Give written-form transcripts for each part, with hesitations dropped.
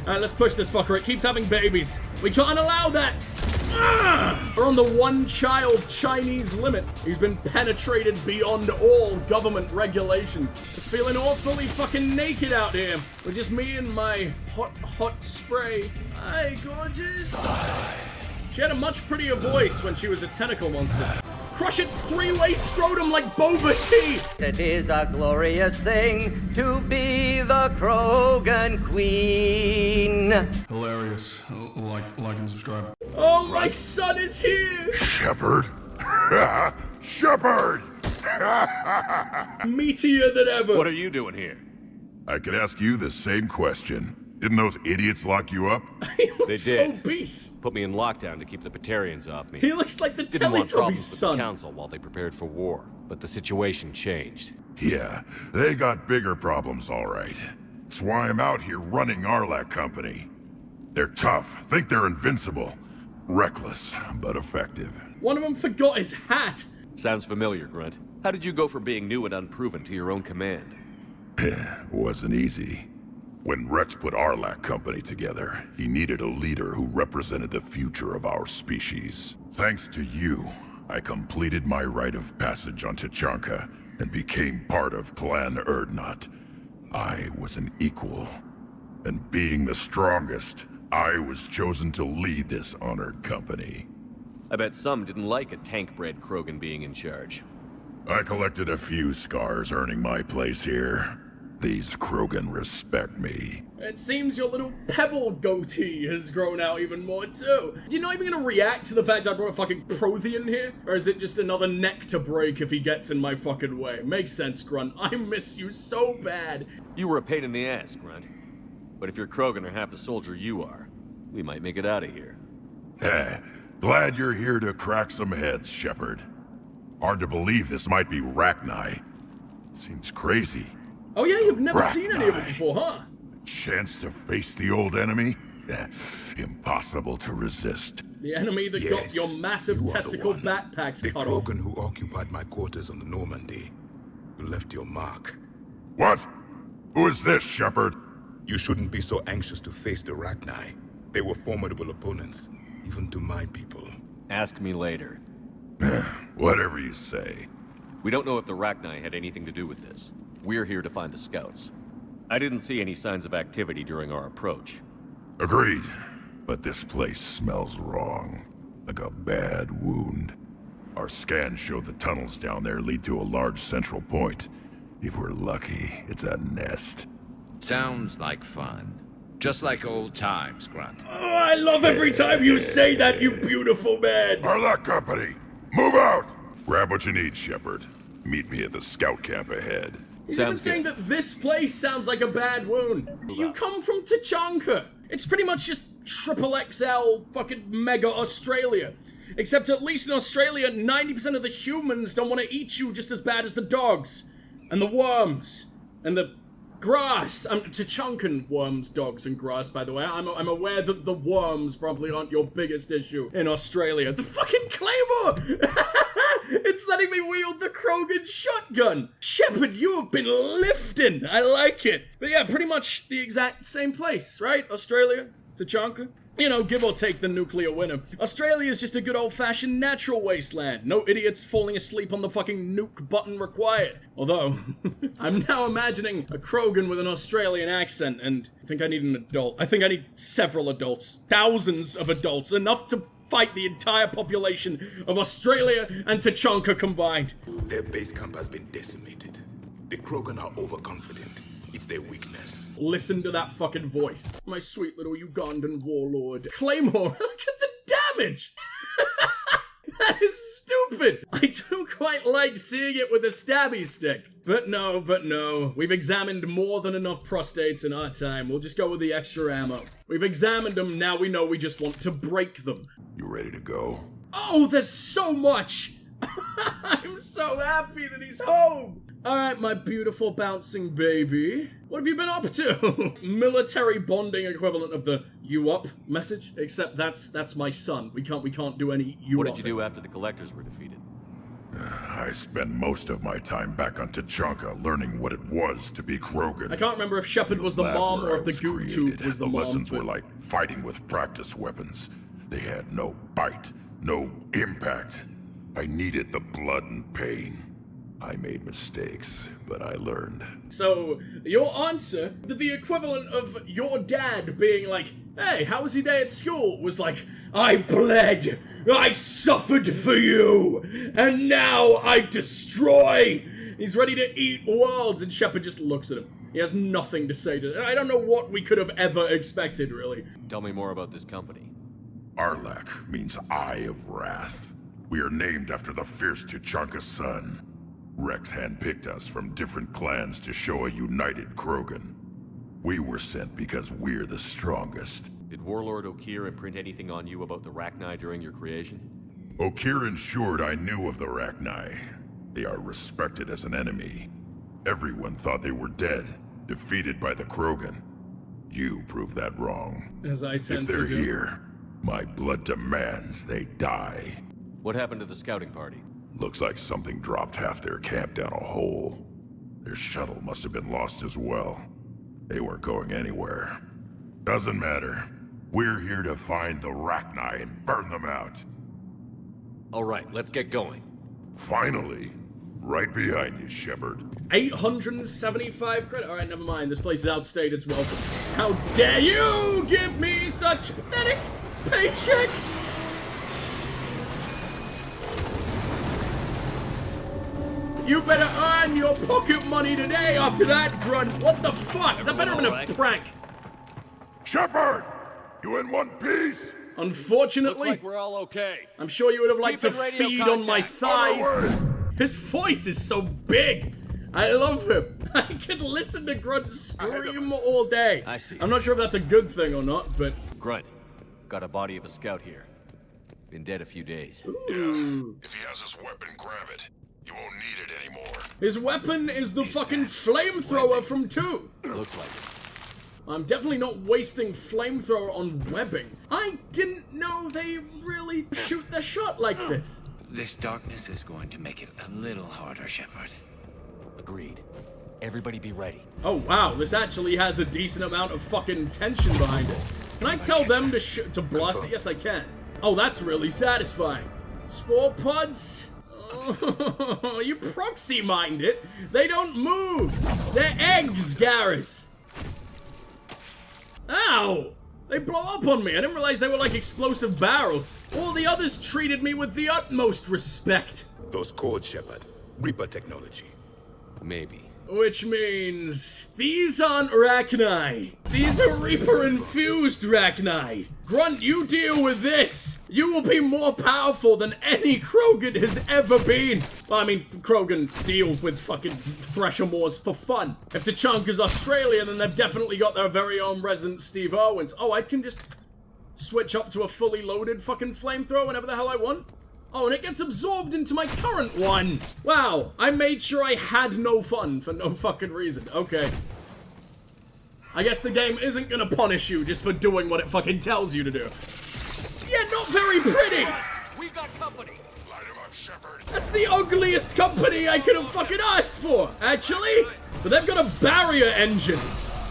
Alright, let's push this fucker. It keeps having babies. We can't allow that. We're on the one-child Chinese limit. He's been penetrated beyond all government regulations. It's feeling awfully fucking naked out here. With just me and my hot spray. Hi, gorgeous. She had a much prettier voice when she was a tentacle monster. Crush its three-way scrotum like boba tea! It is a glorious thing to be the Krogan Queen. Hilarious. Like and subscribe. Oh, my son is here! Shepard? Shepard! Meatier than ever. What are you doing here? I could ask you the same question. Didn't those idiots lock you up? He looks They did. obese. Put me in lockdown to keep the Batarians off me. He looks like the Didn't want Teletubbies problems with the son. council while they prepared for war, but the situation changed. Yeah, they got bigger problems, all right. That's why I'm out here running Arlac Company. They're tough, think they're invincible. Reckless, but effective. One of them forgot his hat. Sounds familiar, Grunt. How did you go from being new and unproven to your own command? Wasn't easy. When Rex put Arlac Company together, he needed a leader who represented the future of our species. Thanks to you, I completed my rite of passage on Tachanka and became part of Clan Erdnot. I was an equal, and being the strongest, I was chosen to lead this honored company. I bet some didn't like a tank-bred Krogan being in charge. I collected a few scars earning my place here. These Krogan respect me. It seems your little pebble goatee has grown out even more too. You're not even gonna react to the fact I brought a fucking Prothean here? Or is it just another neck to break if he gets in my fucking way? Makes sense, Grunt. I miss you so bad. You were a pain in the ass, Grunt. But if you're Krogan or half the soldier you are, we might make it out of here. Glad you're here to crack some heads, Shepard. Hard to believe this might be Rachni. Seems crazy. Oh yeah, you've never seen any of it before, huh? Chance to face the old enemy? Impossible to resist. The enemy that got your massive you are the testicle one. backpacks The cut off. Krogan who occupied my quarters on the Normandy. You left your mark. What? Who is this, Shepard? You shouldn't be so anxious to face the Rachni. They were formidable opponents, even to my people. Ask me later. Whatever you say. We don't know if the Rachni had anything to do with this. We're here to find the scouts. I didn't see any signs of activity during our approach. Agreed. But this place smells wrong. Like a bad wound. Our scans show the tunnels down there lead to a large central point. If we're lucky, it's a nest. Sounds like fun. Just like old times, Grunt. Oh, I love every time you say that, you beautiful man. Arlac Company, move out! Grab what you need, Shepard. Meet me at the scout camp ahead. He's even saying that this place sounds like a bad wound. You come from Tachanka. It's pretty much just triple XL fucking mega Australia. Except at least in Australia, 90% of the humans don't want to eat you just as bad as the dogs. And the worms. And the grass. Tachankan worms, dogs, and grass, by the way. I'm aware that the worms probably aren't your biggest issue in Australia. The fucking Claymore! It's letting me wield the Krogan shotgun. Shepard, you have been lifting. I like it. But yeah, pretty much the exact same place, right? Australia, Tachanka. You know, give or take the nuclear winter. Australia is just a good old-fashioned natural wasteland. No idiots falling asleep on the fucking nuke button required. Although, I'm now imagining a Krogan with an Australian accent, and I think I need an adult. I think I need several adults. Thousands of adults. Enough to fight the entire population of Australia and Tachanka combined. Their base camp has been decimated. The Krogan are overconfident. It's their weakness. Listen to that fucking voice. My sweet little Ugandan warlord. Claymore, look at the damage! That is stupid! I do quite like seeing it with a stabby stick. But no. We've examined more than enough prostates in our time. We'll just go with the extra ammo. We've examined them, now we know we just want to break them. You ready to go? Oh, there's so much! I'm so happy that he's home! Alright, my beautiful bouncing baby. What have you been up to? Military bonding equivalent of the "you up" message, except that's my son. We can't do any you What up. did you do after the collectors were defeated? I spent most of my time back on Tachanka learning what it was to be Krogan. I can't remember if Shepard was the mom or if the goop tube was the mom. Lessons were like fighting with practice weapons. They had no bite, no impact. I needed the blood and pain. I made mistakes, but I learned. So, your answer to the equivalent of your dad being like, hey, how was your day at school? Was like, I bled, I suffered for you, and now I destroy. He's ready to eat worlds, and Shepard just looks at him. He has nothing to say to it. I don't know what we could have ever expected, really. Tell me more about this company. Arlak means Eye of Wrath. We are named after the fierce Tachanka son. Rex handpicked us from different clans to show a united Krogan. We were sent because we're the strongest. Did Warlord Okkir imprint anything on you about the Rachni during your creation? Okkir ensured I knew of the Rachni. They are respected as an enemy. Everyone thought they were dead, defeated by the Krogan. You proved that wrong. As I tend to do. If they're do. here, my blood demands they die. What happened to the scouting party? Looks like something dropped half their camp down a hole. Their shuttle must have been lost as well. They weren't going anywhere. Doesn't matter. We're here to find the Rachni and burn them out. All right, let's get going. Finally. Right behind you, Shepard. 875 credit. Alright, never mind. This place is outstayed its welcome. How dare you give me such pathetic paycheck? You better earn your pocket money today after that, Grunt. What the fuck? That better have been a prank. Shepard! You in one piece? Unfortunately, Looks like we're all okay. I'm sure you would have liked to Keep in radio feed on my contact. thighs. His voice is so big. I love him. I could listen to Grunt scream all day. I see. I'm not sure if that's a good thing or not, but... Grunt, got a body of a scout here. Been dead a few days. Ooh. If he has his weapon, grab it. You won't need it anymore. His weapon is the fucking flamethrower from 2. Looks like it. I'm definitely not wasting flamethrower on webbing. I didn't know they really shoot their shot like this. This darkness is going to make it a little harder, Shepard. Agreed. Everybody be ready. Oh wow, this actually has a decent amount of fucking tension behind it. Can I tell them to blast it? Yes, I can. Oh, that's really satisfying. Spore pods? Oh, you proxy mined it. They don't move. They're eggs, Garrus. Ow! They blow up on me. I didn't realize they were like explosive barrels. All the others treated me with the utmost respect. Those codes, Shepard. Reaper technology. Maybe. Which means these aren't Rachni. These are Reaper-infused Rachni. Grunt, you deal with this. You will be more powerful than any Krogan has ever been. Well, I mean, Krogan deal with fucking Threshermores for fun. If Tachanka's Australia, then they've definitely got their very own resident Steve Irwins. Oh, I can just switch up to a fully loaded fucking flamethrower whenever the hell I want. Oh, and it gets absorbed into my current one. Wow, I made sure I had no fun for no fucking reason. Okay. I guess the game isn't gonna punish you just for doing what it fucking tells you to do. Yeah, not very pretty. We got company. Light him up, Shepard. That's the ugliest company I could have fucking asked for, actually. But they've got a barrier engine.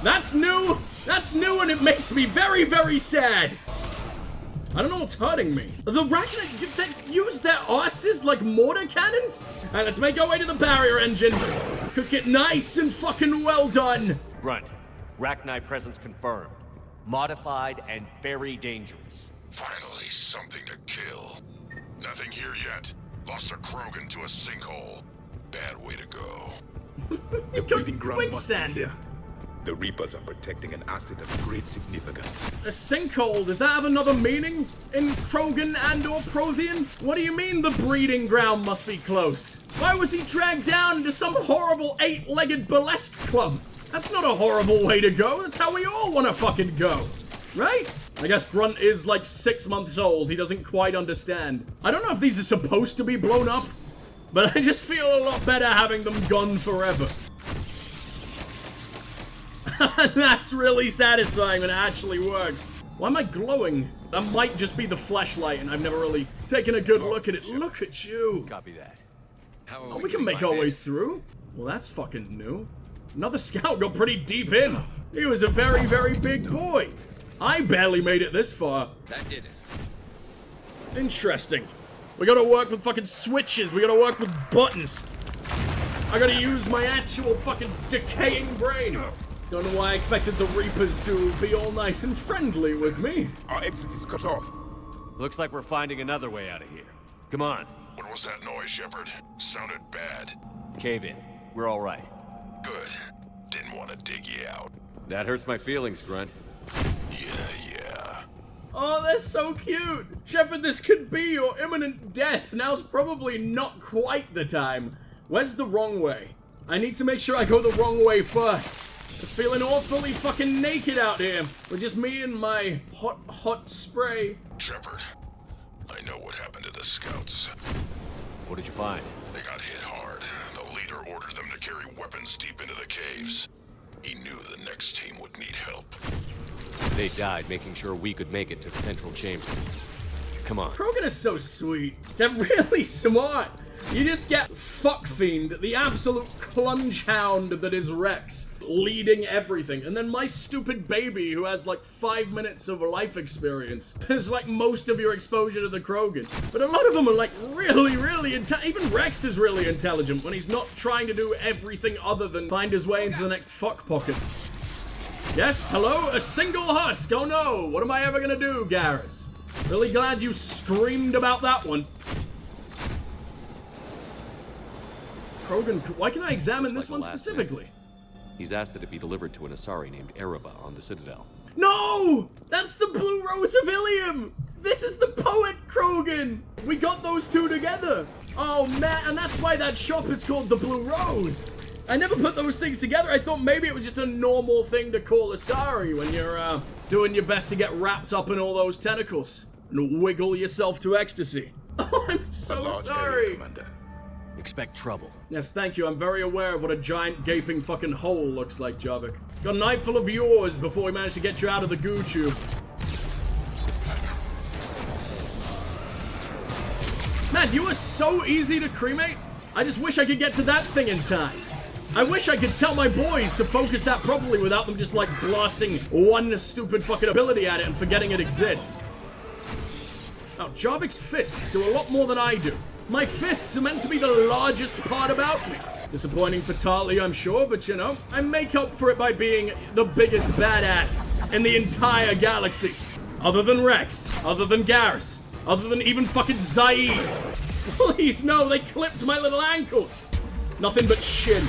That's new. That's new, and it makes me very, very sad. I don't know what's hurting me. The Rachni that use their asses like mortar cannons? Alright, let's make our way to the barrier engine. Cook it nice and fucking well done. Grunt, Rachni presence confirmed. Modified and very dangerous. Finally, something to kill. Nothing here yet. Lost a Krogan to a sinkhole. Bad way to go. The breeding ground must be Quicksand. here. The Reapers are protecting an asset of great significance. A sinkhole, does that have another meaning in Krogan and or Prothean? What do you mean the breeding ground must be close? Why was he dragged down into some horrible 8-legged burlesque club? That's not a horrible way to go, that's how we all want to fucking go. Right? I guess Grunt is like 6 months old, he doesn't quite understand. I don't know if these are supposed to be blown up, but I just feel a lot better having them gone forever. That's really satisfying when it actually works. Why am I glowing? That might just be the flashlight, and I've never really taken a good look at it. Look at you. Copy that. How Oh, we can make our way through. Well, that's fucking new. Another scout got pretty deep in. He was a very, very big boy. I barely made it this far. That did it. Interesting. We gotta work with fucking switches. We gotta work with buttons. I gotta use my actual fucking decaying brain. Don't know why I expected the Reapers to be all nice and friendly with me. Our exit is cut off. Looks like we're finding another way out of here. Come on, What was that noise, Shepard? Sounded bad. cave in. We're all right. Good. Didn't want to dig you out. That hurts my feelings, Grunt. Yeah. Oh, they're so cute. Shepard, this could be your imminent death. Now's probably not quite the time. Where's the wrong way? I need to make sure I go the wrong way first. It's feeling awfully fucking naked out here. With just me and my hot spray. Shepard, I know what happened to the scouts. What did you find? They got hit hard. The leader ordered them to carry weapons deep into the caves. He knew the next team would need help. They died making sure we could make it to the central chamber. Come on. Krogan is so sweet. They're really smart. You just get fuckfiend, the absolute clunge hound that is Rex, leading everything. And then my stupid baby who has like 5 minutes of life experience is like most of your exposure to the Krogan. But a lot of them are like really even Rex is really intelligent when he's not trying to do everything other than find his way into the next fuck pocket. Yes, hello? A single husk. Oh no, what am I ever gonna do, Garrus? Really glad you screamed about that one. Krogan, why can I examine this one specifically? He's asked that it be delivered to an Asari named Erebba on the Citadel. No! That's the Blue Rose of Ilium! This is the poet Krogan! We got those two together! Oh man, and that's why that shop is called the Blue Rose! I never put those things together. I thought maybe it was just a normal thing to call Asari when you're doing your best to get wrapped up in all those tentacles and wiggle yourself to ecstasy. Oh, I'm so sorry! Commander. Expect trouble. Yes, thank you. I'm very aware of what a giant gaping fucking hole looks like, Javik. Got a night full of yours before we managed to get you out of the goo tube. Man, you are so easy to cremate. I just wish I could get to that thing in time. I wish I could tell my boys to focus that properly without them just like blasting one stupid fucking ability at it and forgetting it exists. Now, Jarvik's fists do a lot more than I do. My fists are meant to be the largest part about me. Disappointing for Tali, I'm sure, but you know, I make up for it by being the biggest badass in the entire galaxy. Other than Rex, other than Garrus, other than even fucking Zaid. Please, no, they clipped my little ankles. Nothing but shin.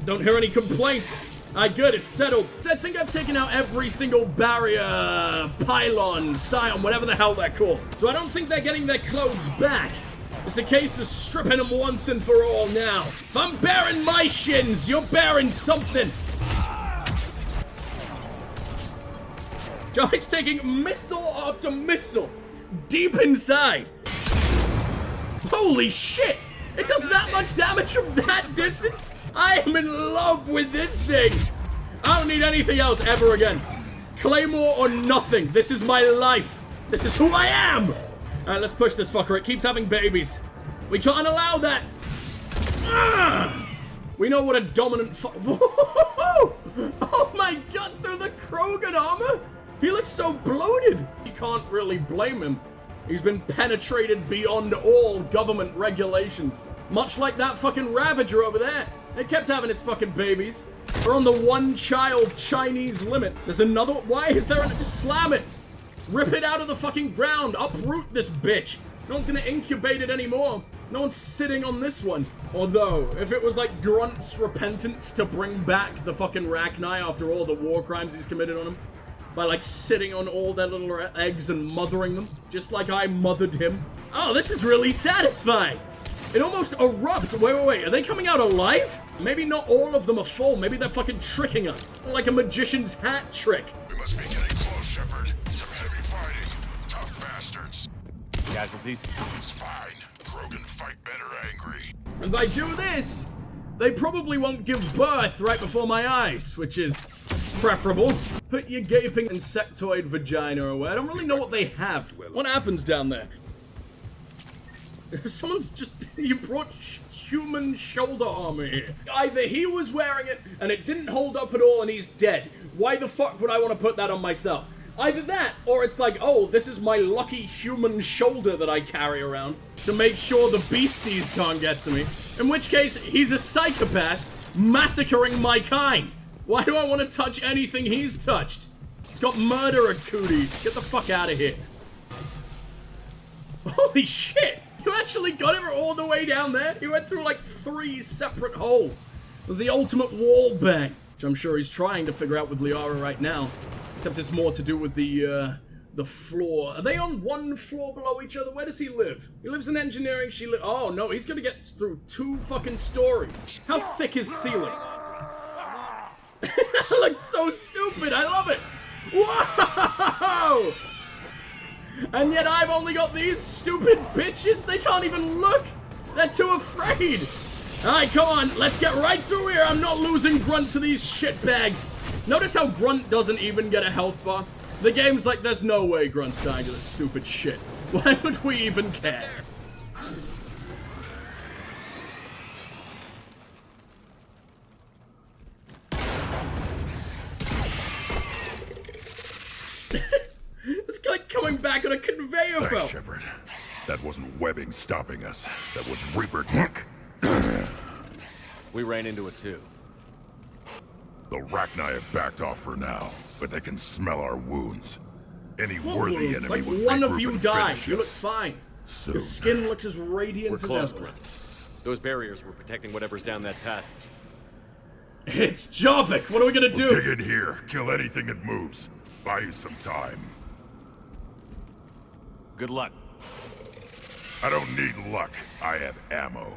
Don't hear any complaints. Good, it's settled. I think I've taken out every single barrier, pylon, scion, whatever the hell they're called. So I don't think they're getting their clothes back. It's a case of stripping them once and for all now. If I'm bearing my shins, you're bearing something. Jarvik's taking missile after missile deep inside. Holy shit! It does that much damage from that distance? I am in love with this thing. I don't need anything else ever again. Claymore or nothing. This is my life. This is who I am. Alright, let's push this fucker. It keeps having babies. We can't allow that. We know what a dominant Oh my god, through the Krogan armor? He looks so bloated. You can't really blame him. He's been penetrated beyond all government regulations. Much like that fucking Ravager over there. It kept having its fucking babies. We're on the one-child Chinese limit. There's another. Why is there just slam it? Rip it out of the fucking ground. Uproot this bitch. No one's gonna incubate it anymore. No one's sitting on this one. Although, if it was like Grunt's repentance to bring back the fucking Rachni after all the war crimes he's committed on him, by like sitting on all their little eggs and mothering them, just like I mothered him. Oh, this is really satisfying. It almost erupts. Wait. Are they coming out alive? Maybe not all of them are full. Maybe they're fucking tricking us. Like a magician's hat trick. We must be getting close, Shepard. Some heavy fighting. Tough bastards. Casualties? It's fine. Krogan fight better angry. And if I do this, they probably won't give birth right before my eyes, which is preferable. Put your gaping insectoid vagina away. I don't really know what they have. What happens down there? Someone's just... You brought human shoulder armor here. Either he was wearing it and it didn't hold up at all and he's dead. Why the fuck would I want to put that on myself? Either that, or it's like, oh, this is my lucky human shoulder that I carry around to make sure the beasties can't get to me. In which case, he's a psychopath massacring my kind. Why do I want to touch anything he's touched? It's got murderer cooties. Get the fuck out of here. Holy shit! You actually got it all the way down there? He went through like 3 separate holes. It was the ultimate wall bang, which I'm sure he's trying to figure out with Liara right now. Except it's more to do with the floor. Are they on one floor below each other? Where does he live? He lives in engineering, oh no, he's gonna get through 2 fucking stories. How thick is ceiling? That looks so stupid, I love it! Whoa! And yet I've only got these stupid bitches, they can't even look! They're too afraid! Alright, come on, let's get right through here, I'm not losing Grunt to these shitbags! Notice how Grunt doesn't even get a health bar? The game's like, there's no way Grunt's dying to this stupid shit. Why would we even care? It's like coming back on a conveyor belt. Thanks, Shepard. That wasn't webbing stopping us. That was Reaper tech. We ran into it too. The Rachni have backed off for now, but they can smell our wounds. Any What worthy wounds? enemy Like would one of regroup you and died. finish You look us. fine. Soon. Your skin looks as We're radiant as close, ever. Grunt. Those barriers were protecting whatever's down that passage. It's Javik. What are we gonna do? Dig in here. Kill anything that moves. Buy you some time. Good luck. I don't need luck. I have ammo.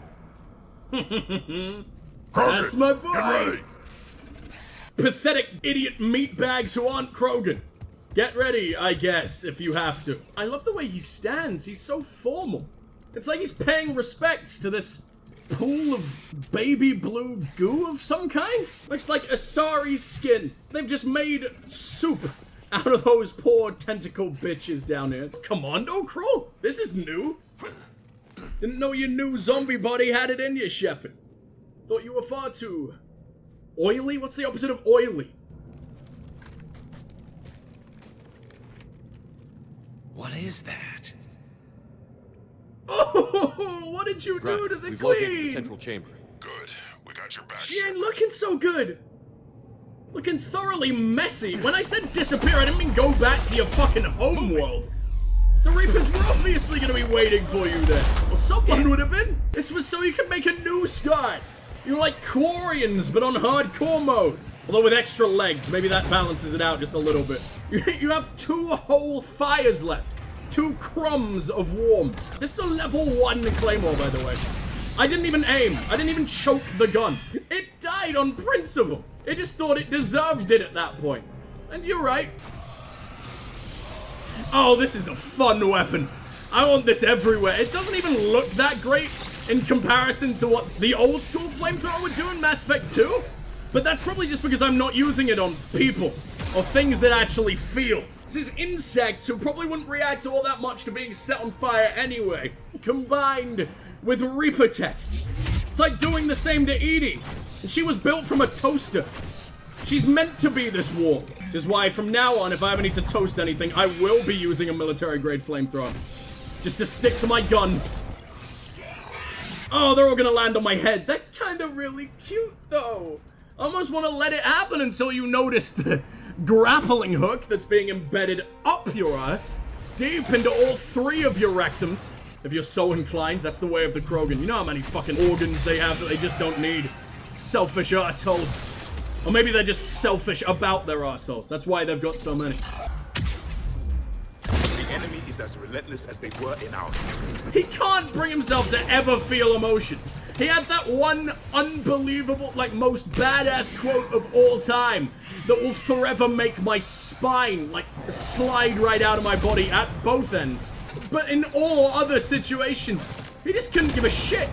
That's my boy. Get ready. Pathetic idiot meatbags who aren't Krogan. Get ready, I guess, if you have to. I love the way he stands. He's so formal. It's like he's paying respects to this pool of baby blue goo of some kind. Looks like Asari's skin. They've just made soup out of those poor tentacle bitches down here. Commando Crow? This is new. Didn't know your new zombie body had it in you, Shepard. Thought you were far too oily? What's the opposite of oily? What is that? Oh, what did you do to the we've located the queen? central chamber. Good. We got your back. She ain't looking so good. Looking thoroughly messy. When I said disappear, I didn't mean go back to your fucking home world. The Reapers were obviously gonna be waiting for you there. Well, someone would have been. This was so you could make a new start. You're like Quarians, but on hardcore mode. Although with extra legs, maybe that balances it out just a little bit. You have 2 whole fires left. 2 crumbs of warmth. This is a level 1 Claymore, by the way. I didn't even aim. I didn't even choke the gun. It died on principle. It just thought it deserved it at that point. And you're right. Oh, this is a fun weapon. I want this everywhere. It doesn't even look that great in comparison to what the old school flamethrower would do in Mass Effect 2. But that's probably just because I'm not using it on people or things that actually feel. This is insects who probably wouldn't react all that much to being set on fire anyway, combined with Reaper tech. It's like doing the same to Edie, and she was built from a toaster. She's meant to be this warm, which is why from now on, if I ever need to toast anything, I will be using a military-grade flamethrower. Just to stick to my guns. Oh, they're all gonna land on my head. They're kind of really cute, though. I almost want to let it happen until you notice the grappling hook that's being embedded up your ass, deep into all 3 of your rectums. If you're so inclined, that's the way of the Krogan. You know how many fucking organs they have that they just don't need. Selfish assholes. Or maybe they're just selfish about their assholes. That's why they've got so many. The enemy is as relentless as they were in our time. He can't bring himself to ever feel emotion. He had that one unbelievable, like, most badass quote of all time that will forever make my spine, like, slide right out of my body at both ends. But in all other situations, he just couldn't give a shit.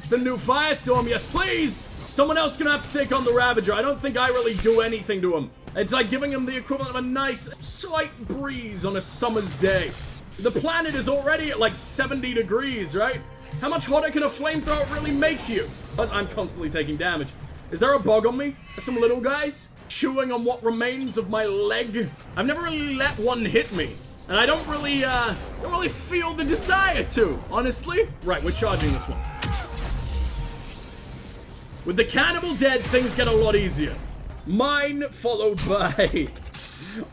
It's a new firestorm, yes please! Someone else gonna have to take on the Ravager. I don't think I really do anything to him. It's like giving him the equivalent of a nice, slight breeze on a summer's day. The planet is already at like 70 degrees, right? How much hotter can a flamethrower really make you? I'm constantly taking damage. Is there a bug on me? Are some little guys chewing on what remains of my leg? I've never really let one hit me. And I don't really feel the desire to, honestly. Right, we're charging this one. With the cannibal dead, things get a lot easier. Mine followed by,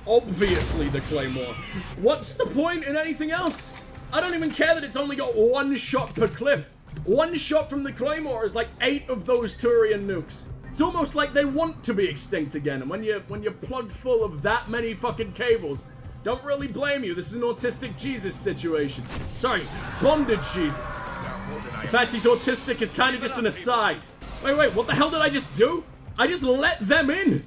obviously, the claymore. What's the point in anything else? I don't even care that it's only got one shot per clip. One shot from the claymore is like 8 of those Turian nukes. It's almost like they want to be extinct again, and when you're plugged full of that many fucking cables, don't really blame you. This is an autistic Jesus situation. Sorry, bondage Jesus. The fact he's autistic is kind of just an aside. Wait, what the hell did I just do? I just let them in.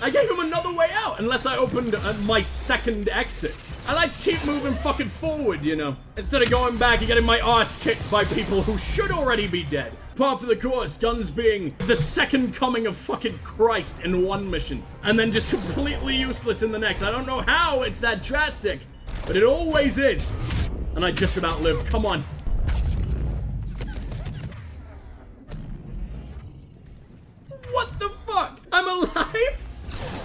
I gave him another way out, unless I opened my second exit. I like to keep moving fucking forward, you know, instead of going back and getting my ass kicked by people who should already be dead. Par for the course, guns being the second coming of fucking Christ in one mission, and then just completely useless in the next. I don't know how it's that drastic, but it always is. And I just about lived. Come on. What the fuck? I'm alive?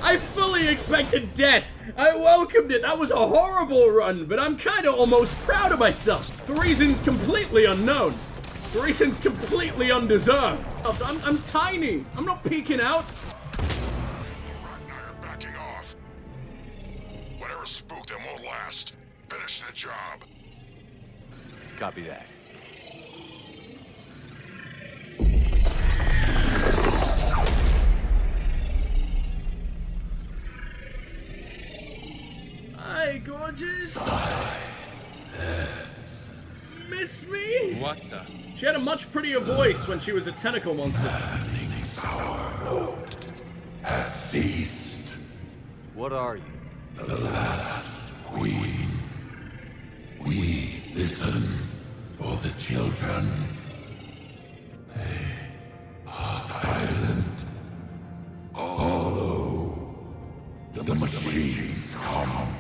I fully expected death. I welcomed it. That was a horrible run, but I'm kind of almost proud of myself. The reason's completely unknown. The reason's completely undeserved. I'm tiny. I'm not peeking out. Ragnar backing off. Whatever spooked them won't last. Finish the job. Copy that. Hi, gorgeous. Miss me? What the? She had a much prettier voice when she was a tentacle monster. Our Lord has ceased. What are you? The last queen. We listen for the children. They are silent. Although the machines come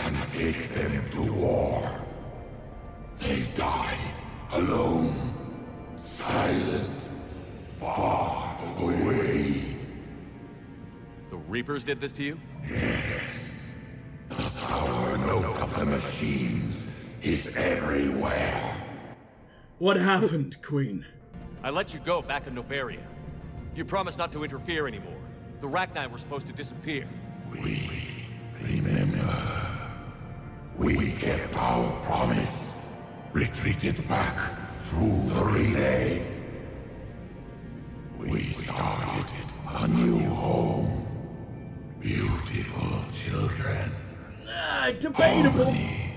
and take them to war, they die alone, silent, far away. The Reapers did this to you? The sour note of the machines is everywhere. What happened, Queen? I let you go back in Novaria. You promised not to interfere anymore. The Rachni were supposed to disappear. We remember. We kept our promise. Retreated back through the relay. We started a new home. Beautiful children. Debatable. Harmony.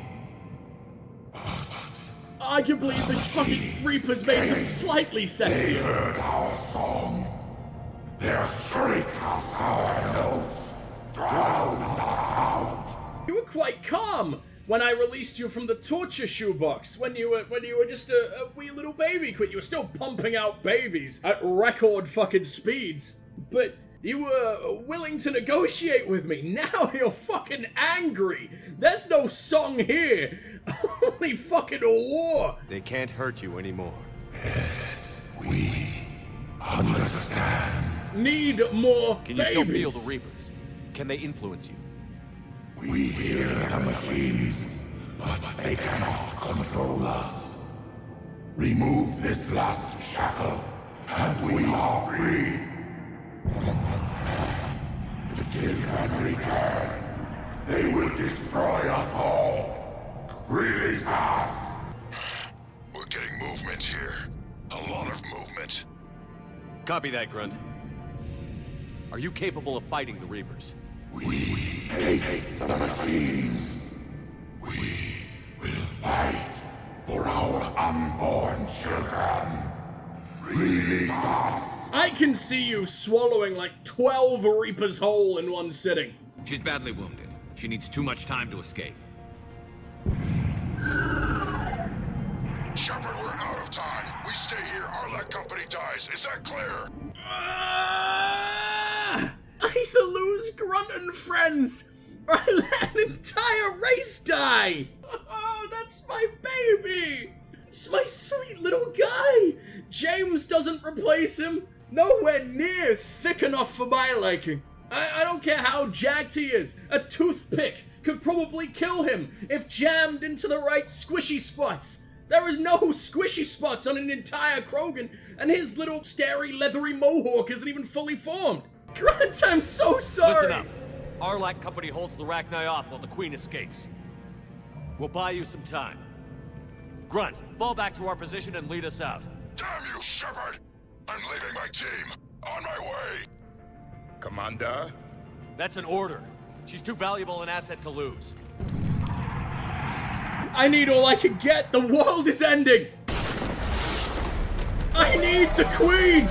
Arguably, the fucking Reapers made him slightly They sexier. heard our song. Their shriek of sour notes drowned us out. You were quite calm when I released you from the torture shoebox. When you were just a wee little baby queen. You were still pumping out babies at record fucking speeds. But you were willing to negotiate with me. Now you're fucking angry. There's no song here. Only fucking a war. They can't hurt you anymore. We understand. Need more Can you babies. still feel the Reapers? Can they influence you? We hear the machines, but they cannot control us. Remove this last shackle, and we are free. The children return. They will destroy us all. Release us! We're getting movement here. A lot of movement. Copy that, Grunt. Are you capable of fighting the Reapers? We hate the machines. We will fight for our unborn children. Release us! I can see you swallowing like 12 Reapers whole in one sitting. She's badly wounded. She needs too much time to escape. Shepard, we're out of time. We stay here, Arlec Company dies. Is that clear? I either lose Grunt and friends, or I let an entire race die. Oh, that's my baby. It's my sweet little guy! James doesn't replace him. Nowhere near thick enough for my liking. I don't care how jacked he is. A toothpick could probably kill him if jammed into the right squishy spots. There is no squishy spots on an entire Krogan, and his little starey leathery mohawk isn't even fully formed. Grunt, I'm so sorry! Listen up. Arlac Company holds the Rachni off while the Queen escapes. We'll buy you some time. Grunt, fall back to our position and lead us out. Damn you, Shepard! I'm leaving my team. On my way. Commander? That's an order. She's too valuable an asset to lose. I need all I can get. The world is ending. I need the Queen.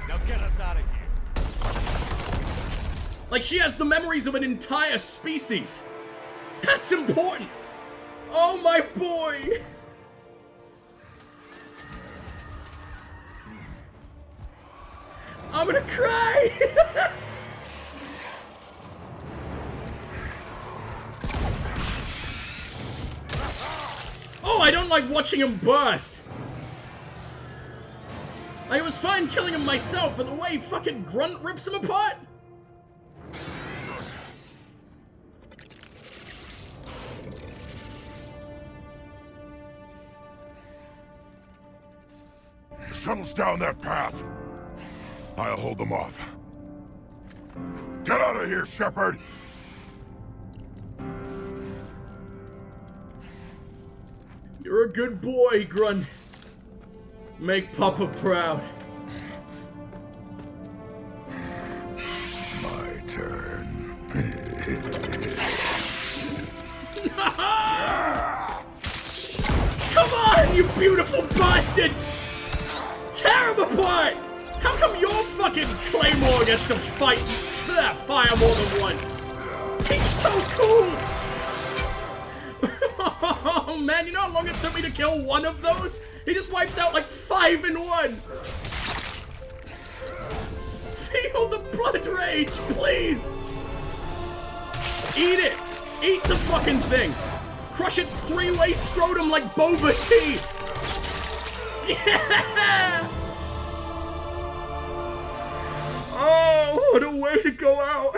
Now get us out of here. Like she has the memories of an entire species. That's important. Oh, my boy. I'm gonna cry. Oh, I don't like watching him burst. Like, it was fine killing him myself, but the way fucking Grunt rips him apart. Shuttle's down that path. I'll hold them off. Get out of here, Shepard! You're a good boy, Grunt. Make Papa proud. My turn. Come on, you beautiful bastard! Tear him apart! How come your fucking Claymore gets to fire more than once? He's so cool! Oh man, you know how long it took me to kill one of those? He just wipes out like 5 in one! Feel the blood rage, please! Eat it! Eat the fucking thing! Crush its 3-way scrotum like boba tea! Yeah! Oh, what a way to go out!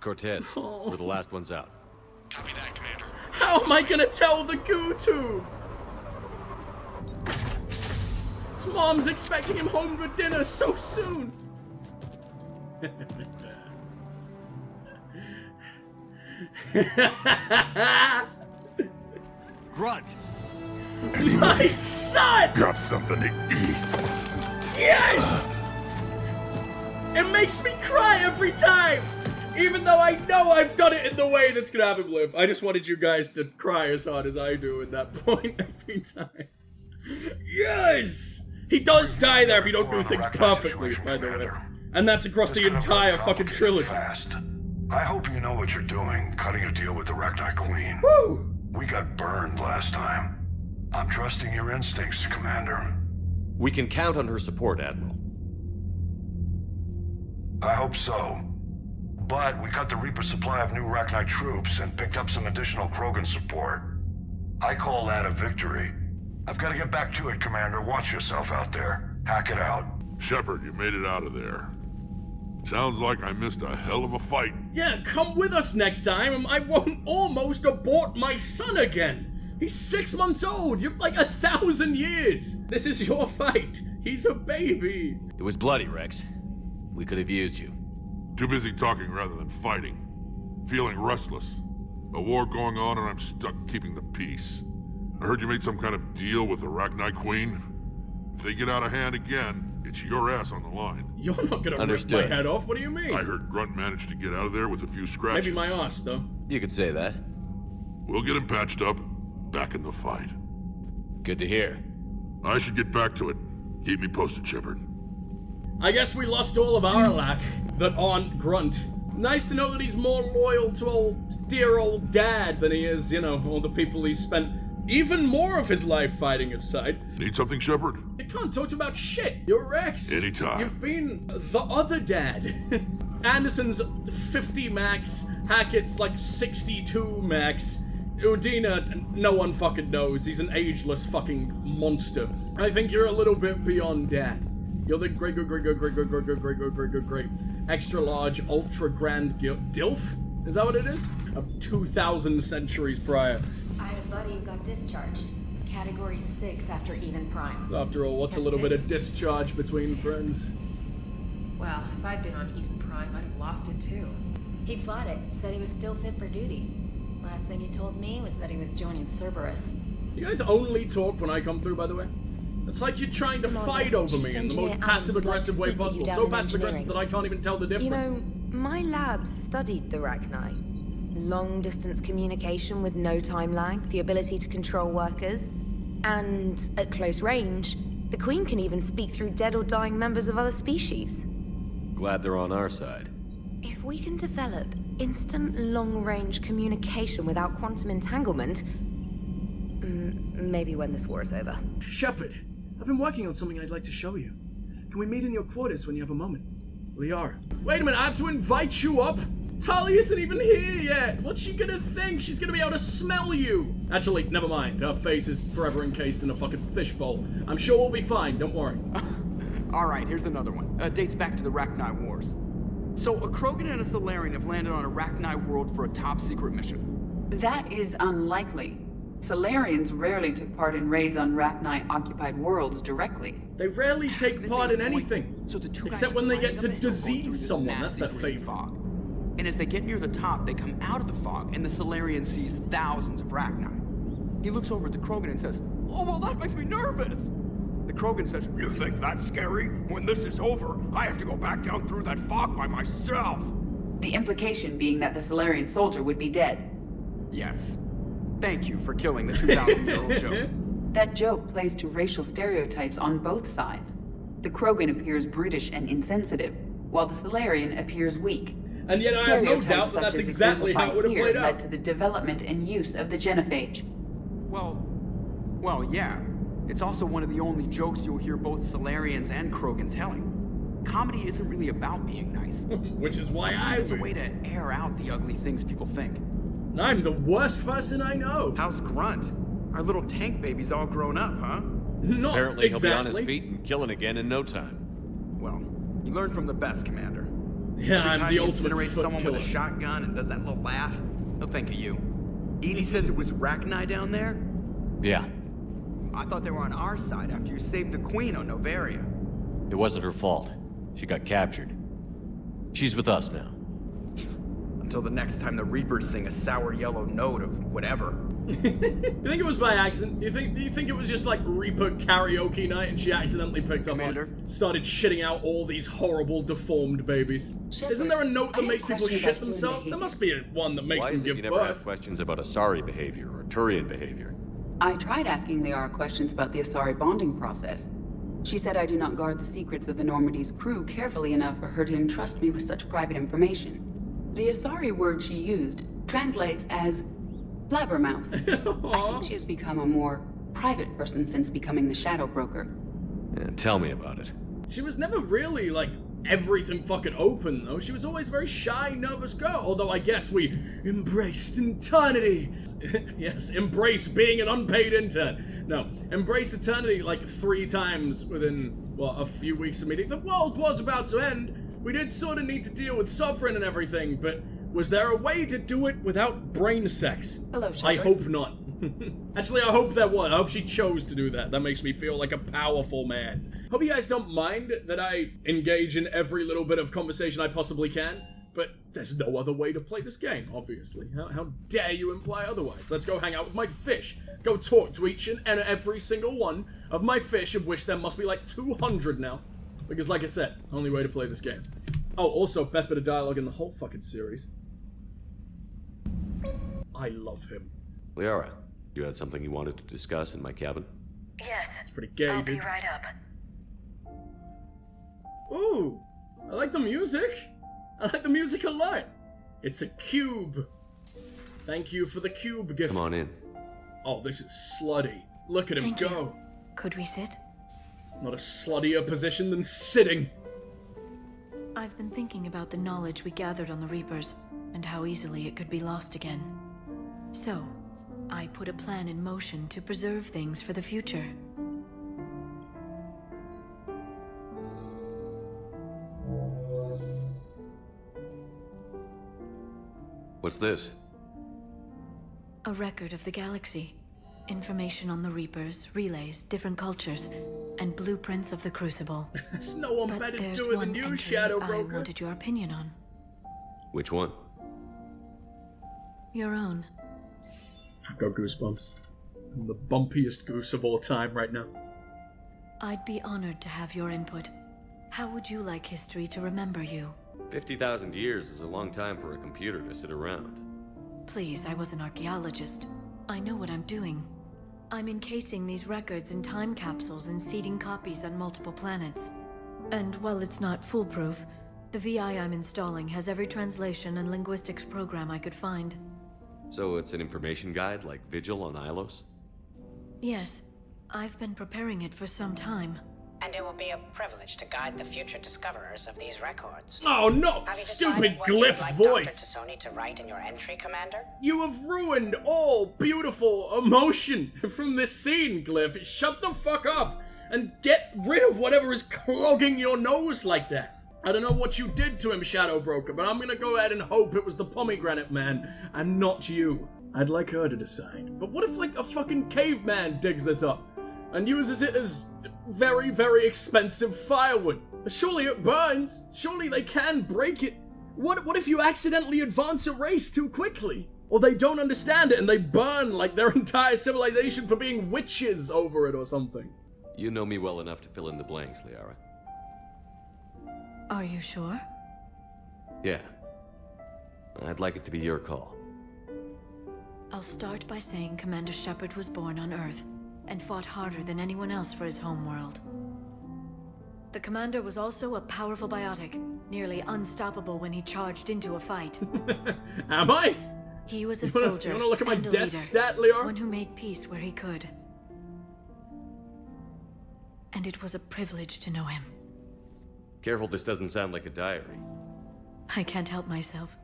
Cortez, we're the last ones out. Copy that, Commander. How am I gonna tell the goo tube? His mom's expecting him home for dinner so soon. Grunt! My son! Got something to eat. Yes! It makes me cry every time! Even though I know I've done it in the way that's gonna have him live. I just wanted you guys to cry as hard as I do at that point every time. Yes! He does die there if you don't do things perfectly, by the way. And that's across the entire fucking trilogy. Fast. I hope you know what you're doing, cutting a deal with the Rachni Queen. Woo! We got burned last time. I'm trusting your instincts, Commander. We can count on her support, Admiral. I hope so. But we cut the Reaper supply of new Rachni troops and picked up some additional Krogan support. I call that a victory. I've got to get back to it, Commander. Watch yourself out there. Hack it out. Shepard, you made it out of there. Sounds like I missed a hell of a fight. Yeah, come with us next time and I won't almost abort my son again. He's 6 months old. You're like 1,000 years. This is your fight. He's a baby. It was bloody, Rex. We could have used you. Too busy talking rather than fighting. Feeling restless. A war going on and I'm stuck keeping the peace. I heard you made some kind of deal with the Rachni Queen. If they get out of hand again, it's your ass on the line. You're not gonna Understood. rip my head off. What do you mean? I heard Grunt managed to get out of there with a few scratches. Maybe my ass, though. You could say that. We'll get him patched up, back in the fight. Good to hear. I should get back to it. Keep me posted, Shepard. I guess we lost all of our lack that aren't Grunt. Nice to know that he's more loyal to dear old dad than he is, you know, all the people he spent even more of his life fighting aside. Need something, Shepard? can't talk to about shit. You're Rex. Anytime. You've been the other dad. Anderson's 50 max. Hackett's like 62 max. Udina, no one fucking knows. He's an ageless fucking monster. I think you're a little bit beyond dad. You're the great extra large, ultra grand DILF? Is that what it is? Of 2,000 centuries prior. I have a buddy who got discharged. Category 6 after Eden Prime. So after all, what's a little bit of discharge between friends? Well, if I'd been on Eden Prime, I'd have lost it too. He fought it, said he was still fit for duty. Last thing he told me was that he was joining Cerberus. You guys only talk when I come through, by the way? It's like you're trying to fight over me in the most passive-aggressive way possible. So passive-aggressive that I can't even tell the difference. You know, my lab studied the Rachni. Long-distance communication with no time lag, the ability to control workers, and at close range, the Queen can even speak through dead or dying members of other species. Glad they're on our side. If we can develop instant long-range communication without quantum entanglement, maybe when this war is over. Shepard, I've been working on something I'd like to show you. Can we meet in your quarters when you have a moment? Liara. Wait a minute, I have to invite you up? Tali isn't even here yet. What's she gonna think? She's gonna be able to smell you. Actually, never mind. Her face is forever encased in a fucking fishbowl. I'm sure we'll be fine, don't worry. Alright, here's another one. Dates back to the Rachni Wars. So, a Krogan and a Salarian have landed on a Rachni world for a top-secret mission. That is unlikely. Salarians rarely took part in raids on Rachni-occupied worlds directly. They rarely take part in anything, so except when they get to disease someone. That's their favorite. Fog. And as they get near the top, they come out of the fog, and the Salarian sees thousands of Rachni. He looks over at the Krogan and says, "Oh, well, that makes me nervous." The Krogan says, "You think that's scary? When this is over, I have to go back down through that fog by myself." The implication being that the Salarian soldier would be dead. Yes. Thank you for killing the 2,000-year-old joke. That joke plays to racial stereotypes on both sides. The Krogan appears brutish and insensitive, while the Salarian appears weak. And yet I have no doubt that that's exactly how it would have played out. Led to the development and use of the genophage. Well, yeah. It's also one of the only jokes you'll hear both Salarians and Krogan telling. Comedy isn't really about being nice. Which is why it's a way to air out the ugly things people think. I'm the worst person I know. How's Grunt? Our little tank baby's all grown up, huh? Not Apparently he'll exactly. be on his feet and killing again in no time. Well, you learn from the best, Commander. Yeah, Every I'm time the he ultimate incinerates foot someone killer. with a shotgun and does that little laugh, he'll think of you. Edie says it was Rachni down there? Yeah. I thought they were on our side after you saved the Queen on Novaria. It wasn't her fault. She got captured. She's with us now. Until the next time the Reapers sing a sour yellow note of whatever. You think it was by accident? Do you think it was just like Reaper karaoke night and she accidentally picked up on it? Started shitting out all these horrible deformed babies. Shepard, Isn't there a note that makes people question shit about human themselves? There behavior. must be one that makes Why them is it give you never have birth. questions about Asari behavior or Turian behavior? I tried asking Liara questions about the Asari bonding process. She said I do not guard the secrets of the Normandy's crew carefully enough for her to entrust me with such private information. The Asari word she used translates as blabbermouth. I think she has become a more private person since becoming the Shadow Broker. Yeah, tell me about it. She was never really like everything fucking open though. She was always a very shy, nervous girl. Although I guess we embraced eternity. Yes, embrace being an unpaid intern. No, embrace eternity like 3 times within, what, a few weeks of meeting. The world was about to end. We did sort of need to deal with suffering and everything, but was there a way to do it without brain sex? Hello, Shepard. I hope not. Actually, I hope there was. I hope she chose to do that. That makes me feel like a powerful man. Hope you guys don't mind that I engage in every little bit of conversation I possibly can, but there's no other way to play this game, obviously. How dare you imply otherwise? Let's go hang out with my fish. Go talk to each and every single one of my fish, of which there must be like 200 now. Because like I said, only way to play this game. Oh, also, best bit of dialogue in the whole fucking series. I love him. Liara, you had something you wanted to discuss in my cabin? Yes. It's pretty gay, I'll dude. be right up. Ooh, I like the music. I like the music a lot. It's a cube. Thank you for the cube gift. Come on in. Oh, this is slutty. Look at him Thank go. you. Could we sit? Not a sluttier position than sitting. I've been thinking about the knowledge we gathered on the Reapers, and how easily it could be lost again. So, I put a plan in motion to preserve things for the future. What's this? A record of the galaxy. Information on the Reapers, relays, different cultures, and blueprints of the Crucible. There's no one better to do it than you, Shadow Broker. I wanted your opinion on. Which one? Your own. I've got goosebumps. I'm the bumpiest goose of all time right now. I'd be honored to have your input. How would you like history to remember you? 50,000 years is a long time for a computer to sit around. Please, I was an archaeologist. I know what I'm doing. I'm encasing these records in time capsules and seeding copies on multiple planets. And while it's not foolproof, the VI I'm installing has every translation and linguistics program I could find. So it's an information guide like Vigil on Ilos? Yes, I've been preparing it for some time. And it will be a privilege to guide the future discoverers of these records. Oh no! Have you Stupid decided what you'd Glyph's like voice! Dr. Tassoni to write in your entry, Commander? You have ruined all beautiful emotion from this scene, Glyph. Shut the fuck up and get rid of whatever is clogging your nose like that. I don't know what you did to him, Shadow Broker, but I'm gonna go ahead and hope it was the pomegranate man and not you. I'd like her to decide. But what if, like, a fucking caveman digs this up and uses it as very, very expensive firewood? Surely it burns. Surely they can break it. What if you accidentally advance a race too quickly? Or they don't understand it and they burn, like, their entire civilization for being witches over it or something? You know me well enough to fill in the blanks, Liara. Are you sure? Yeah. I'd like it to be your call. I'll start by saying Commander Shepard was born on Earth and fought harder than anyone else for his homeworld. The Commander was also a powerful biotic, nearly unstoppable when he charged into a fight. Am I? He was a soldier You wanna look at my and a death leader, stat, Liara? one who made peace where he could. And it was a privilege to know him. Careful this doesn't sound like a diary. I can't help myself.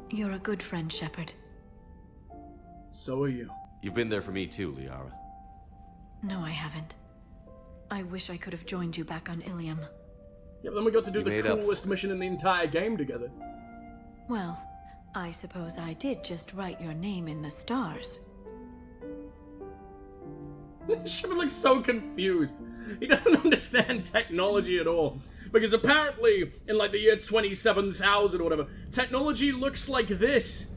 You're a good friend, Shepard. So are you. You've been there for me too, Liara. No, I haven't. I wish I could have joined you back on Ilium. Yeah, but then we got to do You the made up coolest mission in the entire game together. Well, I suppose I did just write your name in the stars. Shepard looks so confused. He doesn't understand technology at all. Because apparently, in like the year 27,000 or whatever, technology looks like this.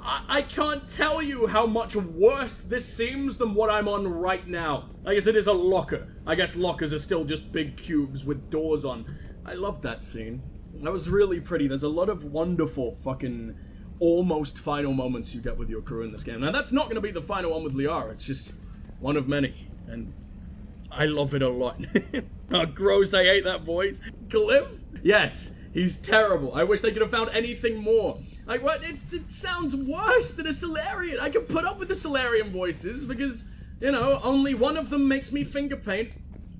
I can't tell you how much worse this seems than what I'm on right now. I guess it is a locker. I guess lockers are still just big cubes with doors on. I loved that scene. That was really pretty. There's a lot of wonderful fucking almost final moments you get with your crew in this game. Now that's not going to be the final one with Liara. It's just one of many. And I love it a lot. Oh, gross, I hate that voice. Glyph? Yes, he's terrible. I wish they could have found anything more. Like, what? It sounds worse than a Solarian. I can put up with the Solarian voices because, you know, only one of them makes me finger paint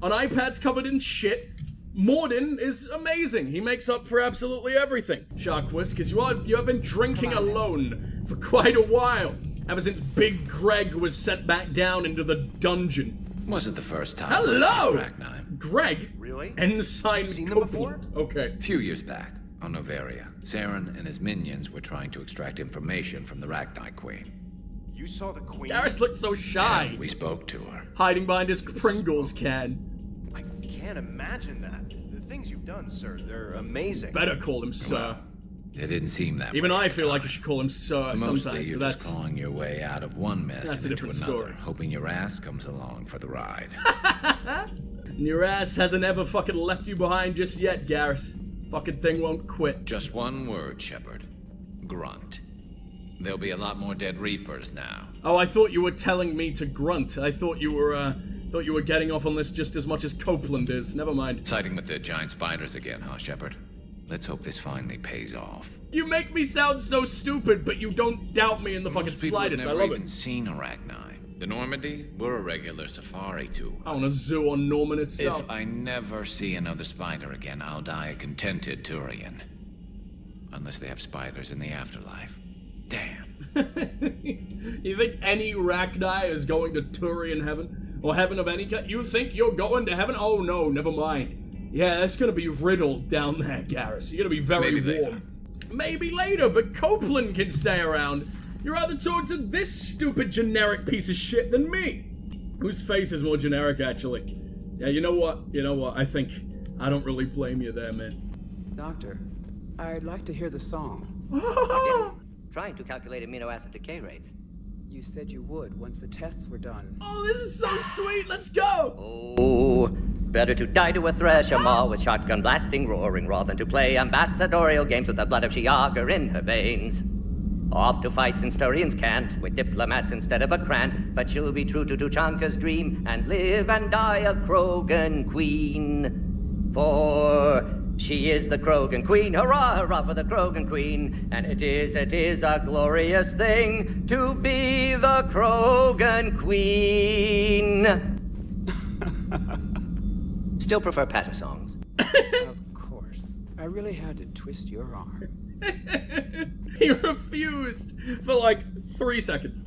on iPads covered in shit. Morden is amazing. He makes up for absolutely everything. Sharkwiss, because you have been drinking alone for quite a while. Ever since Big Greg was sent back down into the dungeon. Wasn't the first time. Hello! Arachnine. Greg? Really? Ensign Seen them before? Okay. A few years back, on Noveria, Saren and his minions were trying to extract information from the Rachni Queen. You saw the Queen? Garrus looked so shy. And we spoke to her. Hiding behind his Pringles can. I can't imagine that. The things you've done, sir, they're amazing. Better call him sir. Well, it didn't seem that Even way I at the time. Like time. you should call him sir Mostly sometimes, you're but just that's... clawing your way out of one mess That's a and into different another, story. hoping your ass comes along for the ride. And your ass hasn't ever fucking left you behind just yet, Garrus. Fucking thing won't quit. Just one word, Shepard. Grunt. There'll be a lot more dead Reapers now. Oh, I thought you were telling me to grunt. I thought you were getting off on this just as much as Copeland is. Never mind. Siding with the giant spiders again, huh, Shepard? Let's hope this finally pays off. You make me sound so stupid, but you don't doubt me in the fucking Most people slightest. have I never love even it. seen Arachnine. The Normandy? We're a regular safari tour. I want a zoo on Norman itself. If I never see another spider again, I'll die a contented Turian. Unless they have spiders in the afterlife. Damn. You think any Rachni is going to Turian heaven? Or heaven of any kind? You think you're going to heaven? Oh no, never mind. Yeah, it's gonna be riddled down there, Garrus. You're gonna be very warm. Maybe later, but Copeland can stay around. You'd rather talk to this stupid generic piece of shit than me. Whose face is more generic, actually? Yeah, you know what? I think I don't really blame you there, man. Doctor, I'd like to hear the song. Trying to calculate amino acid decay rates. You said you would once the tests were done. Oh, this is so sweet. Let's go. Oh, better to die to a thresher maw with shotgun blasting, roaring raw than to play ambassadorial games with the blood of Shiagar in her veins. Off to fight since Turians can't, with diplomats instead of a Krant, but she'll be true to Tuchanka's dream and live and die a Krogan queen. For she is the Krogan queen, hurrah, hurrah for the Krogan queen, and it is a glorious thing to be the Krogan queen. Still prefer patter songs. Of course. I really had to twist your arm. He refused for like 3 seconds.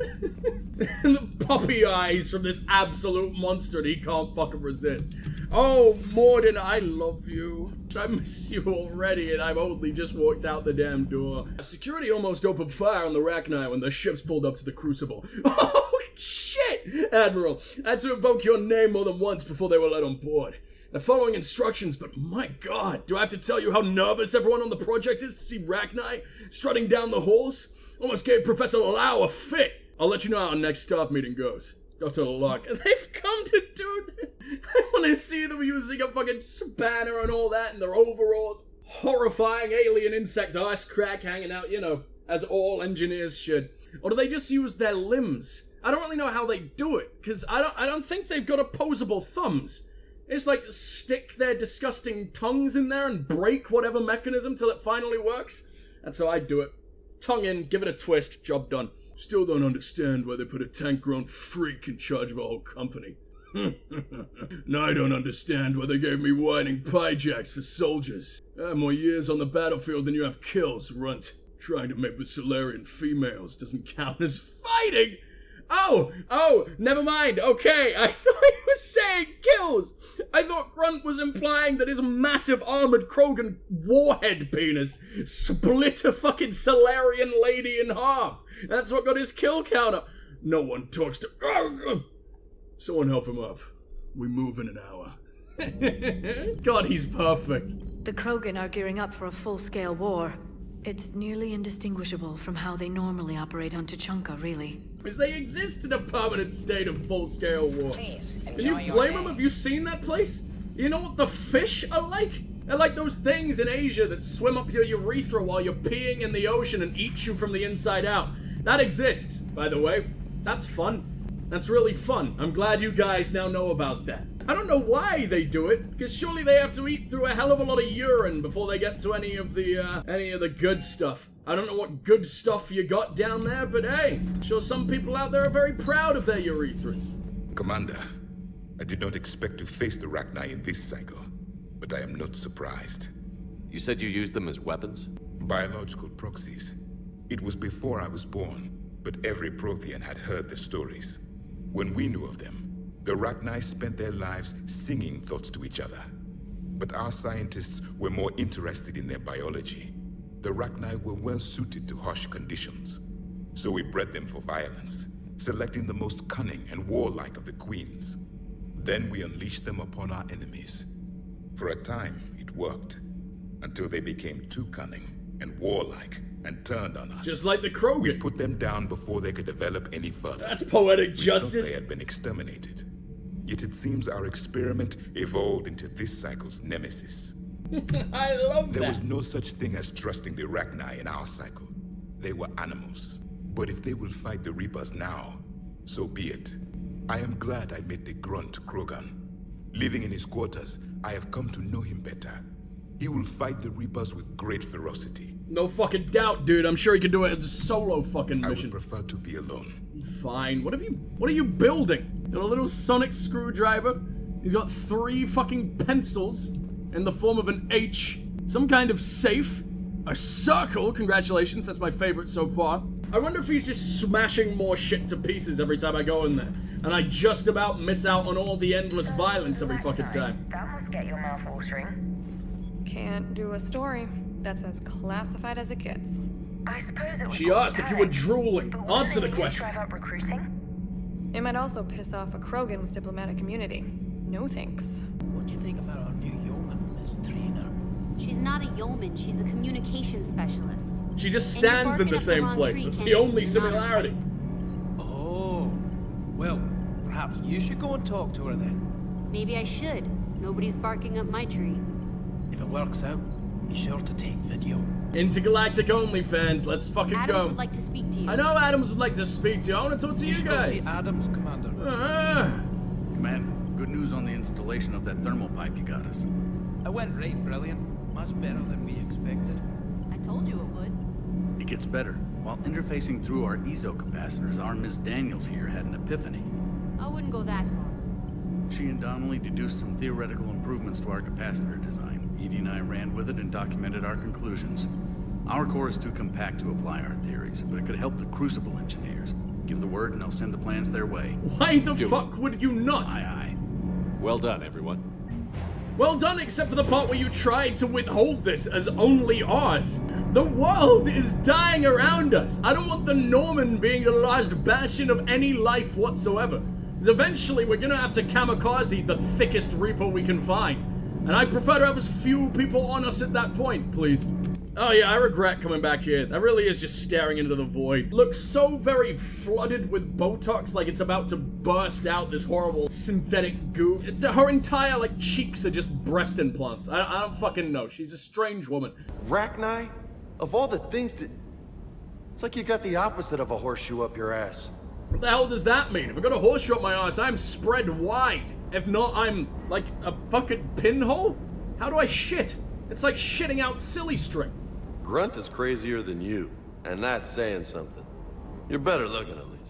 And the puppy eyes from this absolute monster that he can't fucking resist. Oh, Morden, I love you. I miss you already, and I've only just walked out the damn door. Security almost opened fire on the Rachni when the ships pulled up to the Crucible. Oh, shit, Admiral. I had to invoke your name more than once before they were let on board. They're following instructions, but my god, do I have to tell you how nervous everyone on the project is to see Rachni strutting down the halls? Almost gave Professor Lau a fit. I'll let you know how our next staff meeting goes. Dr. Luck. They've come to do this. I want to see them using a fucking spanner and all that in their overalls. Horrifying alien insect ass crack hanging out, you know, as all engineers should. Or do they just use their limbs? I don't really know how they do it, because I don't think they've got opposable thumbs. They just like stick their disgusting tongues in there and break whatever mechanism till it finally works. That's how I do it. Tongue in, give it a twist, job done. Still don't understand why they put a tank-grown freak in charge of a whole company. Now I don't understand why they gave me whining pie jacks for soldiers. I have more years on the battlefield than you have kills, runt. Trying to mate with Solarian females doesn't count as fighting! Oh, never mind. Okay, I thought he was saying kills. I thought Grunt was implying that his massive armored Krogan warhead penis split a fucking Solarian lady in half. That's what got his kill counter. No one talks to... Someone help him up. We move in an hour. God, he's perfect. The Krogan are gearing up for a full-scale war. It's nearly indistinguishable from how they normally operate on Tuchanka, really. Because they exist in a permanent state of full-scale war. Please, Can you blame them? Have you seen that place? You know what the fish are like? They're like those things in Asia that swim up your urethra while you're peeing in the ocean and eat you from the inside out. That exists, by the way. That's fun. That's really fun. I'm glad you guys now know about that. I don't know why they do it, because surely they have to eat through a hell of a lot of urine before they get to any of the good stuff. I don't know what good stuff you got down there, but hey, sure some people out there are very proud of their urethras. Commander, I did not expect to face the Rachni in this cycle, but I am not surprised. You said you used them as weapons? Biological proxies. It was before I was born, but every Prothean had heard the stories. When we knew of them, the Rachni spent their lives singing thoughts to each other. But our scientists were more interested in their biology. The Rachni were well suited to harsh conditions. So we bred them for violence, selecting the most cunning and warlike of the queens. Then we unleashed them upon our enemies. For a time, it worked, until they became too cunning and warlike and turned on us. Just like the Krogan. We put them down before they could develop any further. That's poetic justice. We thought they had been exterminated. Yet it seems our experiment evolved into this cycle's nemesis. I love that. There was no such thing as trusting the Rachni in our cycle. They were animals. But if they will fight the Reapers now, so be it. I am glad I met the Grunt Krogan. Living in his quarters, I have come to know him better. He will fight the Reapers with great ferocity. No fucking doubt, dude. I'm sure he can do it as a solo fucking mission. I would prefer to be alone. Fine. What are you building? Got a little sonic screwdriver. He's got 3 fucking pencils in the form of an H. Some kind of safe. A circle. Congratulations, that's my favorite so far. I wonder if he's just smashing more shit to pieces every time I go in there. And I just about miss out on all the endless violence every fucking time. That must get your mouth watering. Can't do a story. That's as classified as it gets. I suppose it would. She asked if you were drooling. Answer the question. Drive up recruiting? It might also piss off a Krogan with diplomatic immunity. No thanks. What do you think about our new yeoman, Miss Trina? She's not a yeoman, she's a communication specialist. She just stands in the same place. That's the only similarity. Oh, well, perhaps you should go and talk to her then. Maybe I should. Nobody's barking up my tree. If it works out, be sure to take video. Intergalactic OnlyFans, let's fucking Adams go. would like to speak to you. I know Adams would like to speak to you. I want to talk to you guys. See Adams, Commander. Command, good news on the installation of that thermal pipe you got us. It went right brilliant. Much better than we expected. I told you it would. It gets better. While interfacing through our ESO capacitors, our Miss Daniels here had an epiphany. I wouldn't go that far. She and Donnelly deduced some theoretical improvements to our capacitor design. Edie and I ran with it and documented our conclusions. Our core is too compact to apply our theories, but it could help the Crucible engineers. Give the word and I'll send the plans their way. Why the fuck would you not? Aye. Well done, everyone. Well done, except for the part where you tried to withhold this as only ours. The world is dying around us. I don't want the Norman being the last bastion of any life whatsoever. Eventually, we're gonna have to kamikaze the thickest Reaper we can find. And I prefer to have as few people on us at that point, please. Oh yeah, I regret coming back here. That really is just staring into the void. Looks so very flooded with Botox, like it's about to burst out this horrible synthetic goo. Her entire, like, cheeks are just breast implants. I don't fucking know. She's a strange woman. Rachni? Of all the things that... It's like you got the opposite of a horseshoe up your ass. What the hell does that mean? If I got a horseshoe up my ass, I'm spread wide. If not, I'm like a fucking pinhole? How do I shit? It's like shitting out silly string. Grunt is crazier than you, and that's saying something. You're better looking, at least.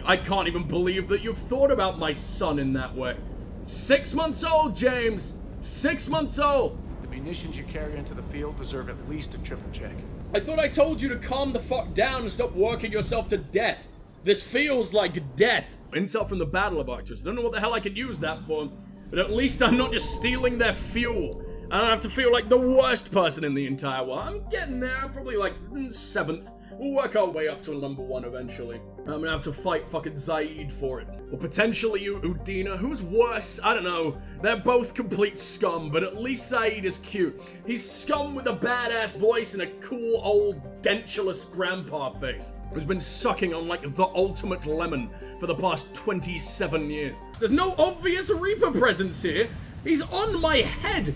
I can't even believe that you've thought about my son in that way. 6 months old, James. 6 months old. The munitions you carry into the field deserve at least a triple check. I thought I told you to calm the fuck down and stop working yourself to death. This feels like death. Intel from the Battle of Arcturus. I don't know what the hell I could use that for, but at least I'm not just stealing their fuel. I don't have to feel like the worst person in the entire world. I'm getting there. I'm probably like 7th. We'll work our way up to number 1 eventually. I'm gonna have to fight fucking Zaid for it. Or potentially Udina. Who's worse? I don't know. They're both complete scum, but at least Zaid is cute. He's scum with a badass voice and a cool old dentulous grandpa face, who's been sucking on like the ultimate lemon for the past 27 years. There's no obvious Reaper presence here. He's on my head.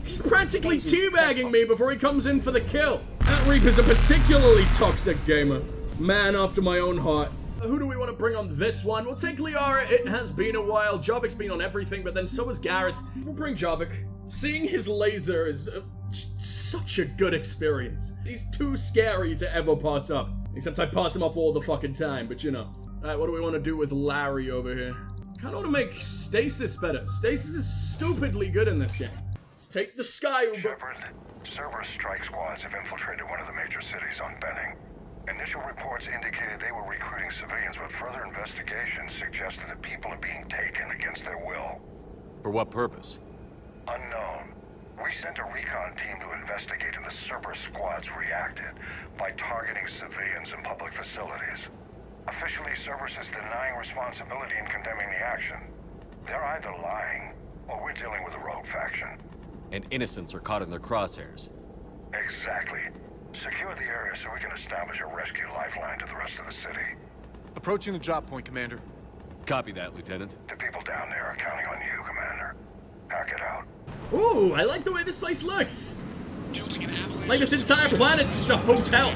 He's practically teabagging me before he comes in for the kill. That Reaper's a particularly toxic gamer. Man after my own heart. Who do we want to bring on this one? We'll take Liara. It has been a while. Jarvik's been on everything, but then so has Garrus. We'll bring Jarvik. Seeing his laser is such a good experience. He's too scary to ever pass up. Except I pass him up all the fucking time, but you know. Alright, what do we want to do with Larry over here? Kinda want to make Stasis better. Stasis is stupidly good in this game. Let's take the Sky Uber. Cerberus strike squads have infiltrated one of the major cities on Benning. Initial reports indicated they were recruiting civilians, but further investigation suggested that people are being taken against their will. For what purpose? Unknown. We sent a recon team to investigate, and the Cerberus squads reacted by targeting civilians and public facilities. Officially, Cerberus is denying responsibility and condemning the action. They're either lying, or we're dealing with a rogue faction. And innocents are caught in their crosshairs. Exactly. Secure the area so we can establish a rescue lifeline to the rest of the city. Approaching the drop point, Commander. Copy that, Lieutenant. The people down there are counting on you, Commander. Hack it out. Ooh, I like the way this place looks. Like this entire planet's just a hotel.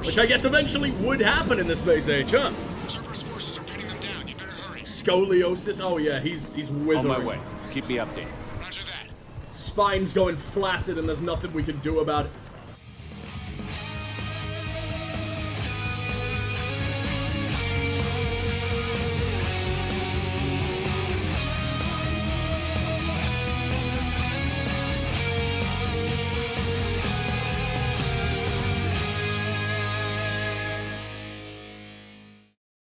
Which I guess eventually would happen in the space age, huh? Scoliosis. Oh yeah, he's withering. On my way. Keep me updated. Spine's going flaccid and there's nothing we can do about it.